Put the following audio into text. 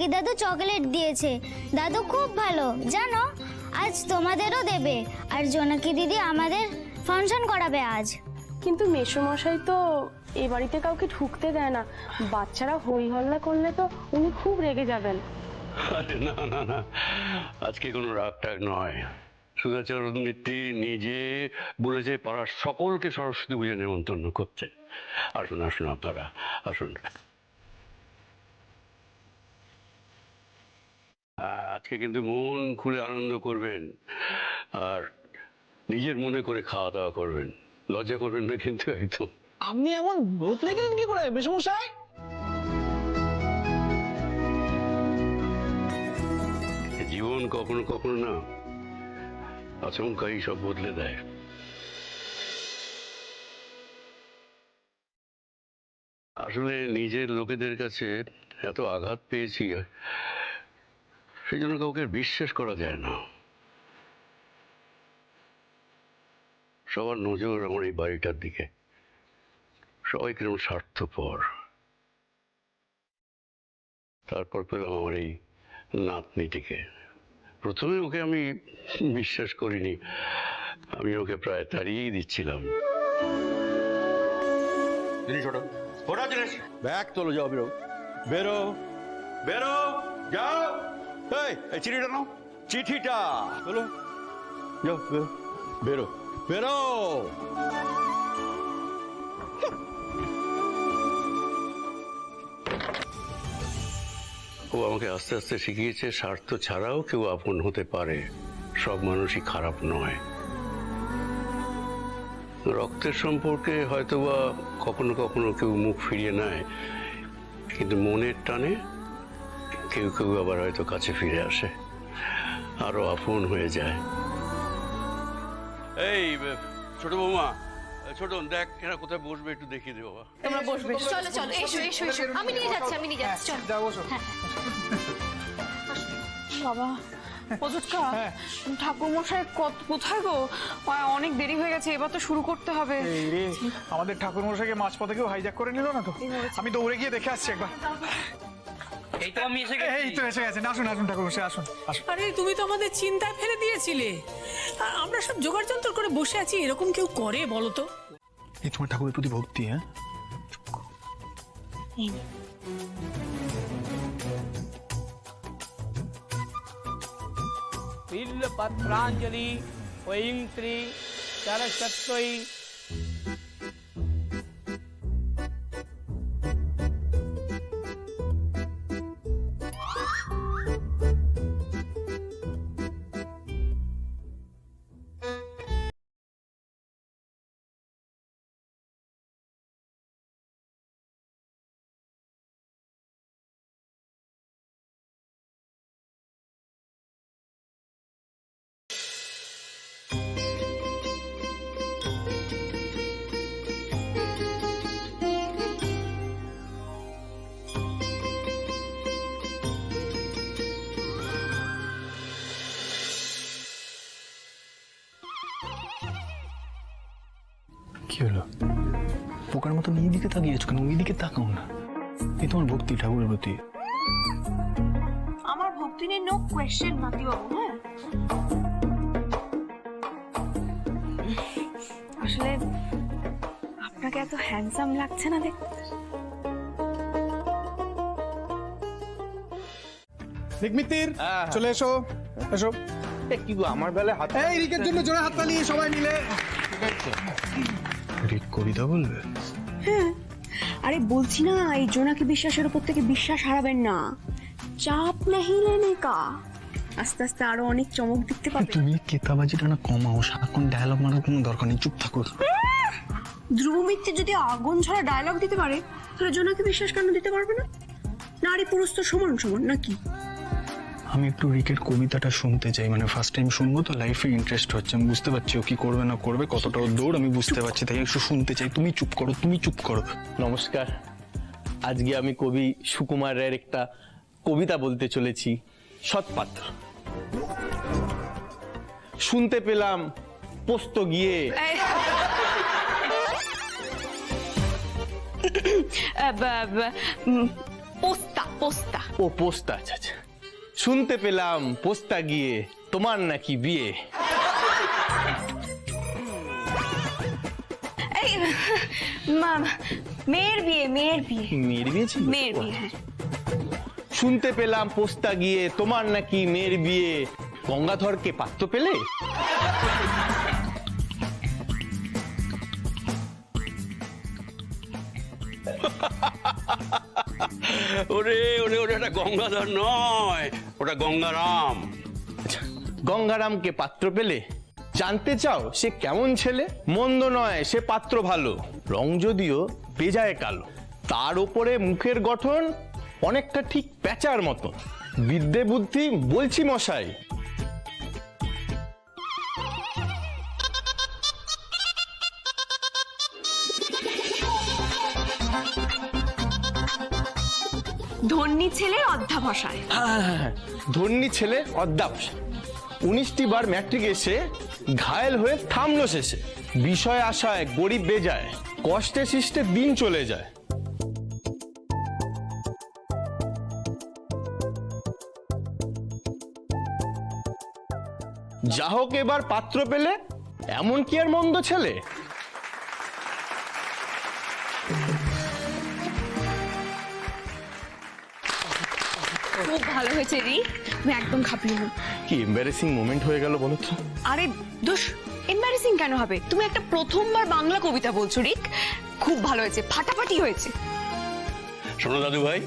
Lucky দাদু chocolate দিয়েছে। দাদু খুব ভালো জানো, আজ তোমাদেরও দেবে। আর জোনাকি দিদি আমাদের ফাংশন করাবে আজ। কিন্তু মেসোমশাই তো এই বাড়িতে কাউকে ঢুকতে দেয় না, বাচ্চারা হই হল্লা করলে তো উনি খুব রেগে যাবেন। আরে না না না, আজকে কোনো রাগ টাগ নয়। সুধাচরণ মিত্তি নিজে বলেছে পাড়ার সকলকে সরস্বতী পুজো নেমন্তন্ন করতে। আসুন আসুন আপনারা আসুন। আজকে কিন্তু মন খুলে আনন্দ করবেন, আর নিজের মনে করে খাওয়া দাওয়া করবেন, লজ্জা করবেন না কিন্তু একদম। আপনি এমন বদলে গেলেন কি করে মেসোমশাই? জীবন কখনো কখনো না আচমকাই সব বদলে দেয়। আসলে নিজের লোকেদের কাছে এত আঘাত পেয়েছি, সেই জন্য কাউকে বিশ্বাস করা যায় না। সবার নজর আমার এই বাড়িটার দিকে, সবাই কিরকম স্বার্থপর। তারপর পেলাম আমার এই নাতনিটিকে। প্রথমে ওকে আমি বিশ্বাস করিনি, আমি ওকে প্রায় তাড়িয়েই দিচ্ছিলাম। ব্যাগ তোলো, যাও, বেরো বেরো বেরো, যাও। এই চিঠিটা নাও, চিঠিটা তোলো, যাও, বেরো বেরো বেরো। ও আমাকে আস্তে আস্তে শিখিয়েছে স্বার্থ ছাড়াও কেউ আপন হতে পারে, সব মানুষই খারাপ নয়। রক্তের সম্পর্কে হয়তোবা কখনো কখনো কেউ মুখ ফিরিয়ে নেয়, কিন্তু মনের টানে কেউ কেউ আবার হয়তো কাছে ফিরে আসে, আরো আপন হয়ে যায়। এই ছোট বৌমা, ছোট দেখ এরা কোথায় বসবে, একটু দেখিয়ে দে বাবা। তোমরা বসবে। চলো চলো, এসো এসো এসো, আমি নিয়ে যাচ্ছি চলো। যাও, বসো। বাবা অযোধ্যা, ঠাকুরমশাই কোথায় গো? অনেক দেরি হয়ে গেছে, এবার তো শুরু করতে হবে। এই রে, আমাদের ঠাকুর মশাইকে মাঝপথে কেউ হাইজ্যাক করে নিল না তো? আমি দৌড়ে গিয়ে দেখে আসছি একবার। এই তো আমি এসে গেছি। এই তো এসে গেছেন, আসুন আসুন ঠাকুর মশাই, আসুন আসুন। আরে তুমি তো আমাদের চিন্তায় ফেলে দিয়েছিলে, আর আমরা সব জোগাড় যন্ত্র করে বসে আছি, এরকম কেউ করে বলো তো? এই তোমার ঠাকুরের প্রতি ভক্তি, হ্যাঁ? বিল্লপত্রাঞ্জলি ওং শ্রী সরস্বত্যৈ। কি হলো? পোকার মতো এই দিকে তাকিয়েছো কেন? ওই দিকে তাকাও না। এই তোমার ভক্তি ঠাকুরের প্রতি। আমার ভক্তি নিয়ে নো কোয়েশ্চেন মাতিবাবু। হ্যাঁ, আসলে আপনাকে এত হ্যান্ডসাম লাগছে না দেখতে। দিকমিত্তির, চলে এসো এসো। কি গো, আমার বেলায় হাত? এই রিকের জন্য জোরে হাততালি সবাই মিলে। রিক কবিতা বলবে? হ্যাঁ, আরে বলছি না, এই জোনাকি বিশ্বাসের উপর থেকে বিশ্বাস হারাবেন না। চাপ নেই লেনে কা, আস্তে আস্তে আরো অনেক চমক দেখতে পাবেন। তুমি কেতাবাজিটা না কমাও, সারাক্ষণ ডায়লগ মারার কোনো দরকার নেই, চুপ থাকো। ধ্রুব মিত্তির যদি আগুন ছড়া ডায়লগ দিতে পারে, তাহলে জোনাকি বিশ্বাস কেন দিতে পারবে না? নারী পুরুষ তো সমান সমান নাকি? আমি একটু রিকের কবিতাটা শুনতে চাই, মানে ফার্স্ট টাইম শুনবো তো, লাইফে ইন্টারেস্ট হচ্ছে। আমি বুঝতে পারছি ও কি করবে না করবে, কতটা ওর দৌড় আমি বুঝতে পারছি, তাই একটু শুনতে চাই। তুমি চুপ করো, তুমি চুপ করো। নমস্কার, আজকে আমি কবি সুকুমার রায়ের একটা কবিতা বলতে চলেছি, সৎপাত্র। শুনতে পেলাম পোস্ত গিয়ে পোস্তা পোস্তা। ও পোস্তা, আচ্ছা আচ্ছা। শুনতে পেলাম পোস্তা গিয়ে তোমার নাকি বিয়ে। এই মেয়ের বিয়ে, মেয়ের বিয়ে, মেয়ের বিয়ে ছিল? মেয়ের বিয়ে, হ্যাঁ। শুনতে পেলাম পোস্তা গিয়ে তোমার নাকি মেয়ের বিয়ে, গঙ্গাধরকে পাত্র পেলে? ওরে ওরে ওরে, ওটা গঙ্গাধর নয়, ওটা গঙ্গারাম। আচ্ছা, গঙ্গারামকে পাত্র পেলে? জানতে চাও সে কেমন ছেলে? মন্দ নয়, সে পাত্র ভালো, রং যদিও বেজায় কালো, তার ওপরে মুখের গঠন অনেকটা ঠিক প্যাঁচার মতো। বিদ্যে বুদ্ধি বলছি মশাই। ধন্যী ছেলে অধ্যাবসায়। ধন্যী ছেলে অধ্যাবস। 19টি বার ম্যাট্রিক এসে ঘায়েল হয়ে থামলো শেষে। বিষয় আশায় গরিব বেজায়, কষ্টে সৃষ্টে দিন চলে যায়। যা হোক এবার পাত্র পেলে, এমন কি আর মন্দ ছেলে? খুব ভালো হয়েছে রি, তুমি একদম খাপিয়ে না। কি এম্বারেসিং মোমেন্ট হয়ে গেল বলো তো? আরে দোষ, এম্বারেসিং কেন হবে? তুমি একটা প্রথমবার বাংলা কবিতা বলছো রিক, খুব ভালো হয়েছে, ফাটাফাটি হয়েছে। শোনো দাদু ভাই,